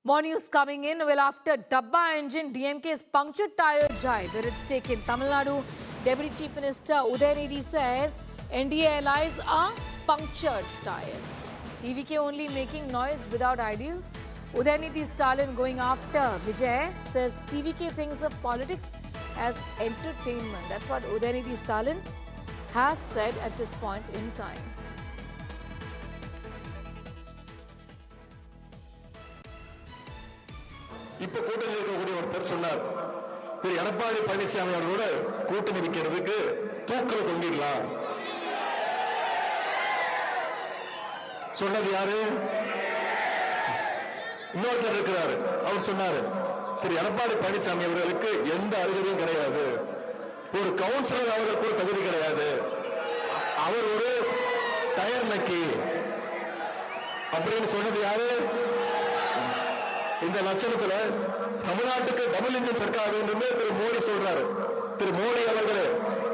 More news coming in. Well, after Dabba engine, DMK's punctured tire jibe where it's taken. Tamil Nadu Deputy Chief Minister Udhayanidhi says NDA allies are punctured tires. TVK only making noise without ideals. Udhayanidhi Stalin going after Vijay says TVK thinks of politics as entertainment. That's what Udhayanidhi Stalin has said at this point in time. இப்ப கூட்டணியில் இருக்கக்கூடிய ஒருத்தர் சொன்னார், திரு எடப்பாடி பழனிசாமி அவர்களோட கூட்டணி வைக்கிறதுக்கு தூக்கல தொங்கிடலாம். சொன்னது யாரு? இன்னொருத்தர் இருக்கிறாரு. அவர் சொன்னாரு, திரு எடப்பாடி பழனிசாமி அவர்களுக்கு எந்த அருகதையும் கிடையாது, ஒரு கவுன்சிலர் அவர்களுக்கு ஒரு தகுதி கிடையாது, அவர் ஒரு டயர் நக்கி அப்படின்னு சொன்னது யாரு? இந்த லட்சணத்துல தமிழ்நாட்டுக்கு டபுள் இன்ஜின் சர்க்கார் வேண்டும் திரு மோடி சொல்றாரு. திரு மோடி அவர்களே,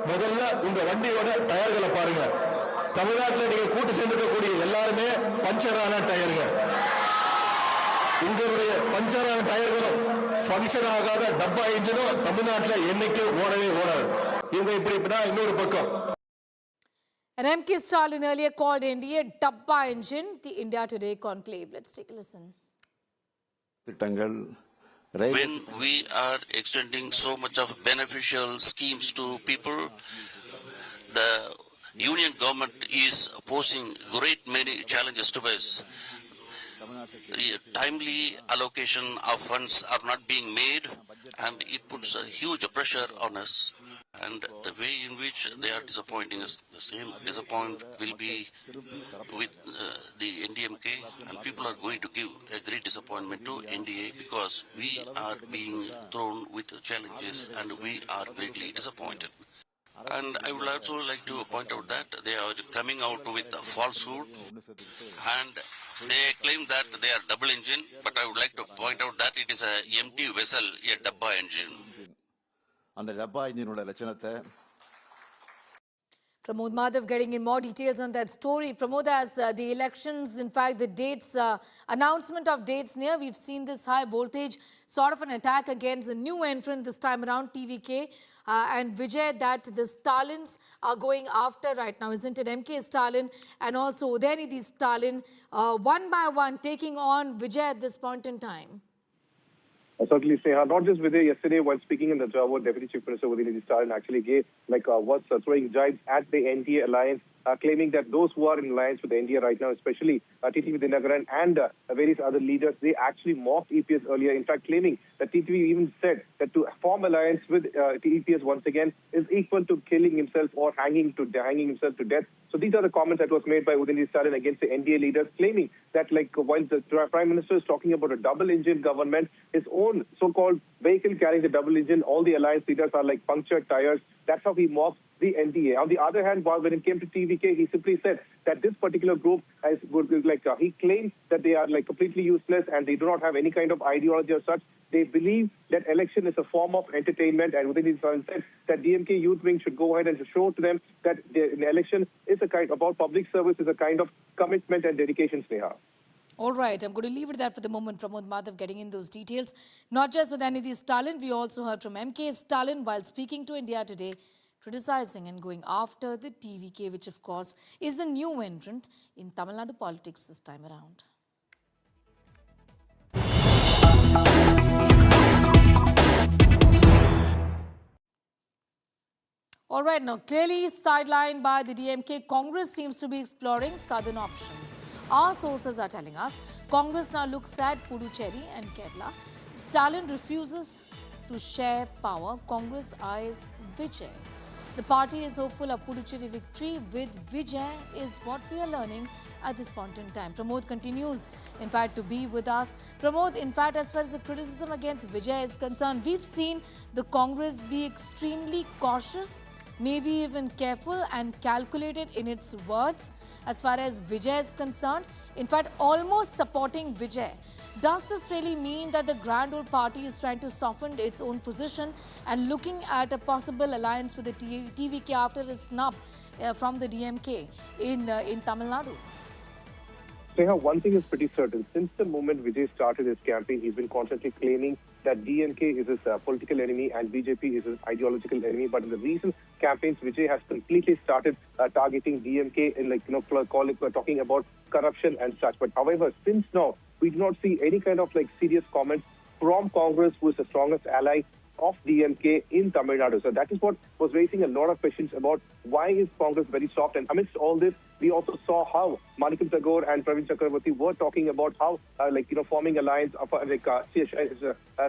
முதல்ல உங்க வண்டியோட டயர்களை பாருங்க. தமிழ்நாட்டில் நீங்க கூட்டு சேர்ந்திருக்கக்கூடிய எல்லாருமே பஞ்சரான டயருங்க. உங்களுடைய பஞ்சரான டயர்களும் பங்கன் ஆகாத டப்பா இன்ஜினும் தமிழ்நாட்டில் என்னைக்கு ஓடவே ஓடாது. இவங்க இப்படிதான் இன்னொரு பக்கம். And MK Stalin earlier called NDA Dabba engine, the India Today conclave. Let's take a listen. When we are extending so much of beneficial schemes to people, the union government is posing great many challenges to us. Timely allocation of funds are not being made, and it puts a huge pressure on us. And the way in which they are disappointing us, the same disappointment will be with the NDMK, and people are going to give a great disappointment to NDA because we are being thrown with challenges and we are greatly disappointed. And I would also like to point out that they are coming out with a falsehood and they claim that they are double engine, but I would like to point out that it is a empty vessel, a Dabba engine. அந்த டப்பா இன்ஜினோட லட்சணத்தை Pramod Madhav getting in more details on that story. Pramod, as the elections, in fact, the dates, announcement of dates near, we've seen this high voltage sort of an attack against a new entrant this time around, TVK and Vijay, that the Stalins are going after right now, isn't it? MK Stalin and also Udhayanidhi Stalin, one by one, taking on Vijay at this point in time. Certainly, Sneha. Not just Vijay. Yesterday, while speaking in the Java, Deputy Chief Minister Udhayanidhi Stalin actually gave was throwing jibes at the NDA alliance, claiming that those who are in alliance with the NDA right now, especially TTV Dinagaran and various other leaders, they actually mocked EPS earlier. In fact, claiming that TTV even said that to form alliance with EPS once again is equal to killing himself or hanging himself to death. So these are the comments that was made by Udhayanidhi Stalin against the NDA leaders, claiming that while the Prime Minister is talking about a double-engine government, his own so-called vehicle carrying the double engine, all the alliance leaders are like punctured tires. That's how he mocks the NDA. On the other hand, when it came to TVK, he simply said that this particular group he claims that they are completely useless and they do not have any kind of ideology or such. They believe that election is a form of entertainment, and Udhayanidhi Stalin said that DMK youth wing should go ahead and show to them that the election is about public service, is a kind of commitment and dedication, Sneha. All right, I'm going to leave it there for the moment. Pramod Madhav getting in those details. Not just with Udhayanidhi Stalin, we also heard from MK Stalin while speaking to India Today, criticizing and going after the TVK, which of course is a new entrant in Tamil Nadu politics this time around. All right, now clearly sidelined by the DMK, Congress seems to be exploring southern options. Our sources are telling us Congress now looks at Puducherry and Kerala. Stalin refuses to share power. Congress eyes Vijay. The party is hopeful of Puducherry victory with Vijay is what we are learning at this point in time. Pramod continues, in fact, to be with us. Pramod, in fact, as far as the criticism against Vijay is concerned, we've seen the Congress be extremely cautious, maybe even careful and calculated in its words as far as Vijay is concerned. In fact, almost supporting Vijay. Does this really mean that the Grand Old Party is trying to soften its own position and looking at a possible alliance with the TVK after a snub from the DMK in Tamil Nadu? Sneha, one thing is pretty certain. Since the moment Vijay started his campaign, he's been constantly claiming that DMK is his political enemy and BJP is his ideological enemy. But in the recent campaigns, Vijay has completely started targeting DMK and talking about corruption and such. But however, since now, we do not see any kind of serious comments from Congress, who is the strongest ally of DMK in Tamil Nadu. So that is what was raising a lot of questions about why is Congress very soft. And amidst all this, we also saw how Manikam Tagore and Praveen Chakraborty were talking about how, forming alliance of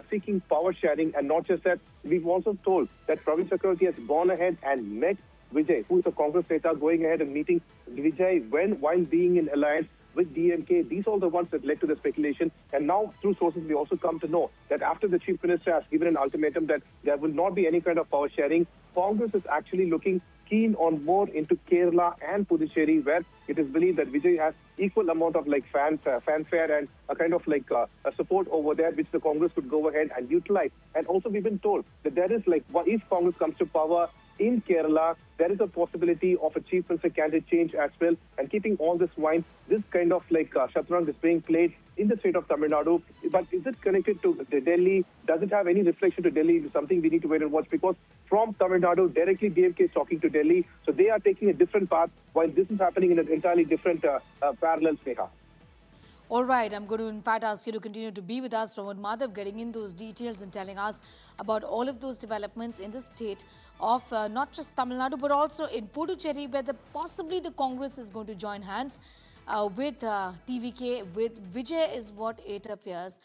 seeking power sharing. And not just that, we've also told that Praveen Chakraborty has gone ahead and met Vijay, who is a Congress leader, going ahead and meeting Vijay while being in alliance with DMK. These are the ones that led to the speculation. And now, through sources, we also come to know that after the Chief Minister has given an ultimatum that there will not be any kind of power sharing, Congress is actually looking keen on more into Kerala and Puducherry, where it is believed that Vijay has equal amount of fanfare and a kind of a support over there, which the Congress could go ahead and utilize. And also, we've been told that there is if Congress comes to power in Kerala, there is a possibility of a chief minister candidate change as well. And keeping all this wine, this kind of Shatrang is being played in the state of Tamil Nadu. But is it connected to Delhi? Does it have any reflection to Delhi? It's something we need to wait and watch, because from Tamil Nadu, directly DMK is talking to Delhi. So they are taking a different path, while this is happening in an entirely different parallel, Sneha. All right, I'm going to in fact ask you to continue to be with us, Pramod Madhav, getting in those details and telling us about all of those developments in the state of not just Tamil Nadu, but also in Puducherry, where possibly the Congress is going to join hands with TVK, with Vijay, is what it appears.